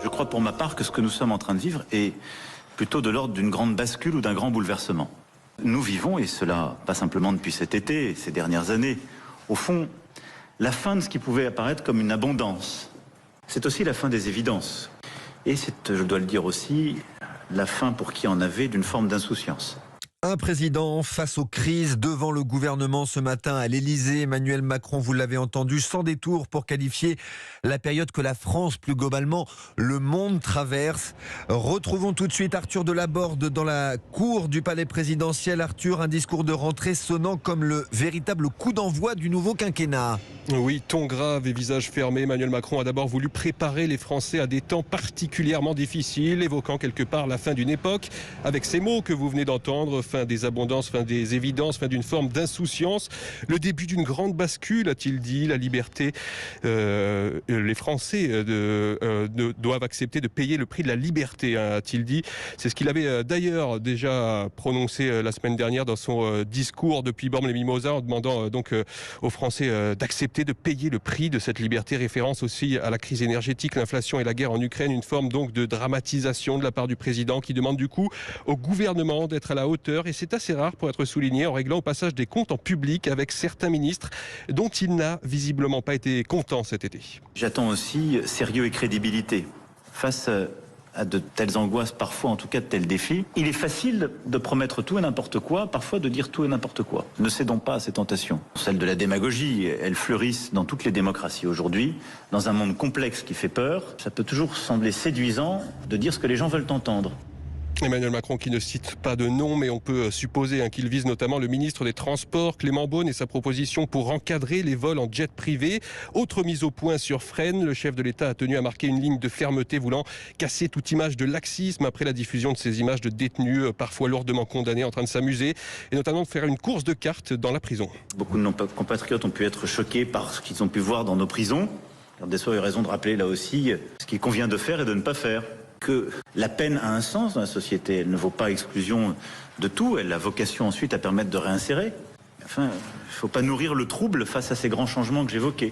Je crois pour ma part que ce que nous sommes en train de vivre est plutôt de l'ordre d'une grande bascule ou d'un grand bouleversement. Nous vivons, et cela pas simplement depuis cet été, ces dernières années, au fond, la fin de ce qui pouvait apparaître comme une abondance. C'est aussi la fin des évidences. Et c'est, je dois le dire aussi, la fin pour qui en avait d'une forme d'insouciance. Un président face aux crises devant le gouvernement ce matin à l'Elysée. Emmanuel Macron, vous l'avez entendu, sans détour pour qualifier la période que la France, plus globalement, le monde traverse. Retrouvons tout de suite Arthur Delaborde dans la cour du palais présidentiel. Arthur, un discours de rentrée sonnant comme le véritable coup d'envoi du nouveau quinquennat. Oui, ton grave et visage fermé, Emmanuel Macron a d'abord voulu préparer les Français à des temps particulièrement difficiles, évoquant quelque part la fin d'une époque, avec ces mots que vous venez d'entendre, fin des abondances, fin des évidences, fin d'une forme d'insouciance, le début d'une grande bascule, a-t-il dit, la liberté. Les Français doivent accepter de payer le prix de la liberté, a-t-il dit. C'est ce qu'il avait d'ailleurs déjà prononcé la semaine dernière dans son discours depuis Bormes-les-Mimosas, en demandant donc aux Français d'accepter de payer le prix de cette liberté, référence aussi à la crise énergétique, l'inflation et la guerre en Ukraine, une forme donc de dramatisation de la part du président qui demande du coup au gouvernement d'être à la hauteur, et c'est assez rare pour être souligné, en réglant au passage des comptes en public avec certains ministres dont il n'a visiblement pas été content cet été. J'attends aussi sérieux et crédibilité face à de telles angoisses, parfois en tout cas de tels défis. Il est facile de promettre tout et n'importe quoi, parfois de dire tout et n'importe quoi. Ne cédons pas à ces tentations. Celles de la démagogie, elles fleurissent dans toutes les démocraties aujourd'hui. Dans un monde complexe qui fait peur, ça peut toujours sembler séduisant de dire ce que les gens veulent entendre. Emmanuel Macron qui ne cite pas de nom, mais on peut supposer qu'il vise notamment le ministre des Transports, Clément Beaune, et sa proposition pour encadrer les vols en jet privé. Autre mise au point sur Fresnes, le chef de l'État a tenu à marquer une ligne de fermeté, voulant casser toute image de laxisme après la diffusion de ces images de détenus parfois lourdement condamnés en train de s'amuser, et notamment de faire une course de cartes dans la prison. Beaucoup de nos compatriotes ont pu être choqués par ce qu'ils ont pu voir dans nos prisons. Garde des Sceaux a eu raison de rappeler là aussi ce qu'il convient de faire et de ne pas faire. Que la peine a un sens dans la société, elle ne vaut pas exclusion de tout, elle a vocation ensuite à permettre de réinsérer. Enfin, il ne faut pas nourrir le trouble face à ces grands changements que j'évoquais.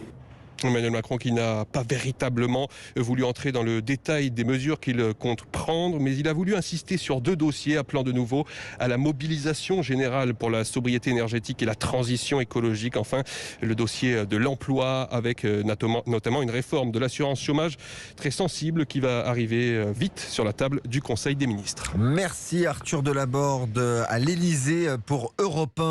Emmanuel Macron qui n'a pas véritablement voulu entrer dans le détail des mesures qu'il compte prendre, mais il a voulu insister sur deux dossiers, appelant de nouveau à la mobilisation générale pour la sobriété énergétique et la transition écologique. Enfin, le dossier de l'emploi avec notamment une réforme de l'assurance chômage très sensible qui va arriver vite sur la table du Conseil des ministres. Merci Arthur Delaborde à l'Elysée pour Europe 1.